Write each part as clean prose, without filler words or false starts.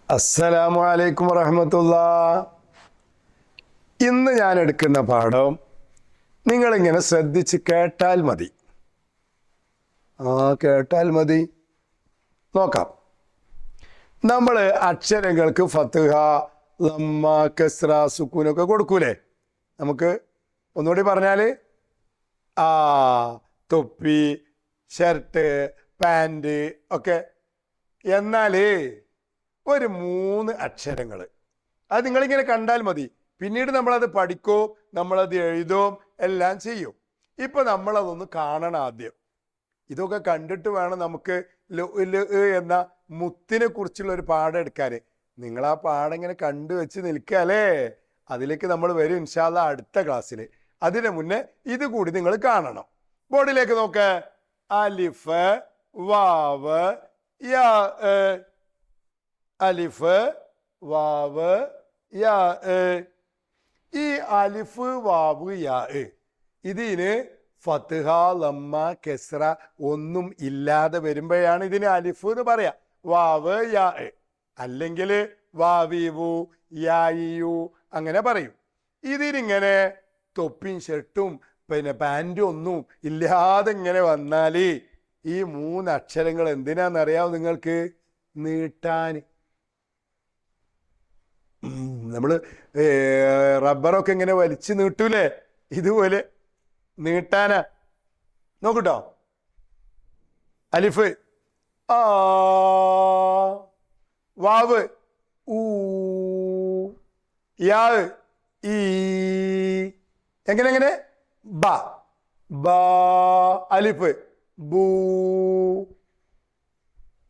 അസ്സലാമു അലൈക്കും വറഹ്മത്തുള്ളാ. ഇന്ന് ഞാൻ എടുക്കുന്ന പാഠം നിങ്ങളിങ്ങനെ ശ്രദ്ധിച്ച് കേട്ടാൽ മതി. കേട്ടാൽ മതി. നോക്കാം. നമ്മൾ അക്ഷരങ്ങൾക്ക് ഫത്ഹ, ലമ്മ, കസ്ര, സുക്കൂനൊക്കെ കൊടുക്കൂലേ? നമുക്ക് ഒന്നുകൂടി പറഞ്ഞാൽ തൊപ്പി, ഷർട്ട്, പാൻറ് ഒക്കെ. എന്നാൽ ഒരു 3 അക്ഷരങ്ങൾ അത് നിങ്ങളിങ്ങനെ കണ്ടാൽ മതി. പിന്നീട് നമ്മളത് പഠിക്കും, നമ്മളത് എഴുതും, എല്ലാം ചെയ്യും. ഇപ്പം നമ്മളതൊന്ന് കാണണം ആദ്യം. ഇതൊക്കെ കണ്ടിട്ട് വേണം നമുക്ക് എന്ന മുത്തിനെ കുറിച്ചുള്ള ഒരു പാഠം എടുക്കാൻ. നിങ്ങൾ ആ പാഠം ഇങ്ങനെ കണ്ടുവെച്ച് നിൽക്കുക അല്ലേ? അതിലേക്ക് നമ്മൾ വരും ഇൻഷാ അല്ലാഹ് അടുത്ത ക്ലാസ്സിൽ. അതിന് മുന്നേ ഇത് കൂടി നിങ്ങൾ കാണണം. ബോർഡിലേക്ക് നോക്ക്. അലിഫ്, വാവ്, യാ. അലിഫ്, വാവ്, യാ. ഈ അലിഫ്, വാവ്, യാ ഇതിന് ഫത്ഹ, ലമ്മ, കസ്ര ഒന്നും ഇല്ലാതെ വരുമ്പോഴാണ് ഇതിന് അലിഫ് എന്ന് പറയാ. വാവ്, യാ. അല്ലെങ്കിൽ വാവിവു, യായിയു അങ്ങനെ പറയും. ഇതിനിങ്ങനെ തൊപ്പിയും ഷർട്ടും പിന്നെ പാൻറ്റും ഒന്നും ഇല്ലാതെ ഇങ്ങനെ വന്നാൽ ഈ 3 അക്ഷരങ്ങൾ എന്തിനാണെന്നറിയാമോ നിങ്ങൾക്ക്? നീട്ടാൻ. നമ്മൾ റബ്ബറൊക്കെ ഇങ്ങനെ വലിച്ചു നീട്ടൂലേ? ഇതുപോലെ നീട്ടാനാ. നോക്കൂട്ടോ. അലിഫ്, ആ. വാവ്, ഊ. യാ, ഈ. എങ്ങനെ ബ, ബ. അലിഫ്, ബൂ.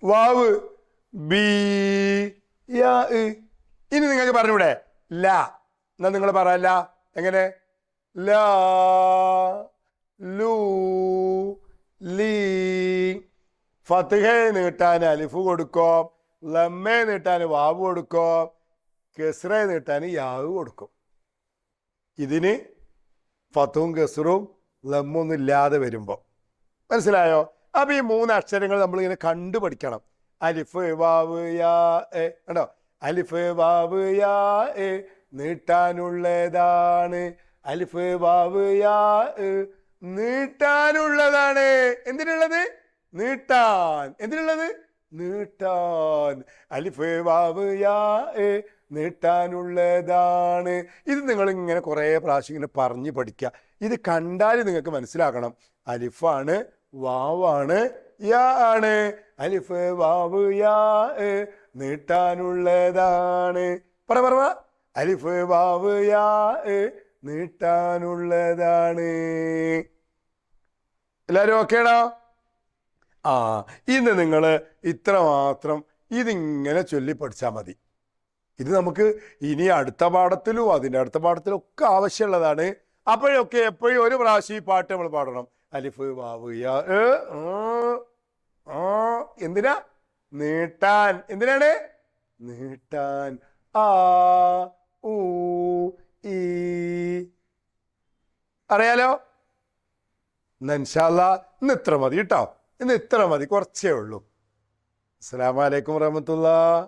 വാവ്, ബി, യാ. ഇനി നിങ്ങൾക്ക് പറഞ്ഞൂടെ ല? എന്നാ നിങ്ങൾ പറയല്ല. എങ്ങനെ? ലാ, ലൂ, ലീ. ഫത്ഹ നീട്ടാൻ അലിഫ് കൊടുക്കും, ലമ്മ നീട്ടാൻ വാവ് കൊടുക്കും, കസ്ര നീട്ടാൻ യാവ് കൊടുക്കും. ഇതിന് ഫത്തും കസ്റും ലമ്മൊന്നും ഇല്ലാതെ വരുമ്പോൾ മനസ്സിലായോ? അപ്പൊ ഈ 3 അക്ഷരങ്ങൾ നമ്മളിങ്ങനെ കണ്ടു പഠിക്കണം. അലിഫ്, വാവ്, യാ. കണ്ടോ? അലിഫ്, വാവ്, യാ നീട്ടാനുള്ളതാണ്. അലിഫ്, വാവ്, യാ നീട്ടാനുള്ളതാണ്. എന്തിനുള്ളത്? നീട്ടാൻ. എന്തിനുള്ളത്? നീട്ടാൻ. അലിഫ്, വാവ്, യാ നീട്ടാനുള്ളതാണ്. ഇത് നിങ്ങൾ ഇങ്ങനെ കുറേ പ്രാവശ്യം ഇങ്ങനെ പറഞ്ഞ് പഠിക്കുക. ഇത് കണ്ടാൽ നിങ്ങൾക്ക് മനസ്സിലാക്കണം. അലിഫാണ്, വാവാണ്, യാ ആണ്. അലിഫ്, വാവ്, യാ നീട്ടാനുള്ളതാണ്. പറ. അലിഫ്, വാവ്, യാ നീട്ടാനുള്ളതാണ്. എല്ലാവരും ഓക്കേടാ? ഇന്ന് നിങ്ങൾ ഇത്ര മാത്രം ഇതിങ്ങനെ ചൊല്ലി പഠിച്ചാൽ മതി. ഇത് നമുക്ക് ഇനി അടുത്ത പാഠത്തിലും അതിൻ്റെ അടുത്ത പാഠത്തിലും ഒക്കെ ആവശ്യമുള്ളതാണ്. അപ്പോഴൊക്കെ എപ്പോഴും ഒരു പ്രാവശ്യം ഈ പാട്ട് നമ്മൾ പാടണം. അലിഫ്, വാവ്, യാ. എന്തിനാ? നീട്ടാൻ. എന്തിനാണ്? നീട്ടാൻ. ആ, ഊ, ഈ. അറിയാലോ? ഇൻഷാ അല്ലാഹ് ഇന്ന് ഇത്ര മതി കേട്ടോ. ഇന്ന് ഇത്ര മതി, കുറച്ചേ ഉള്ളൂ. അസ്സലാമു അലൈക്കും വറഹ്മത്തുള്ളാഹി.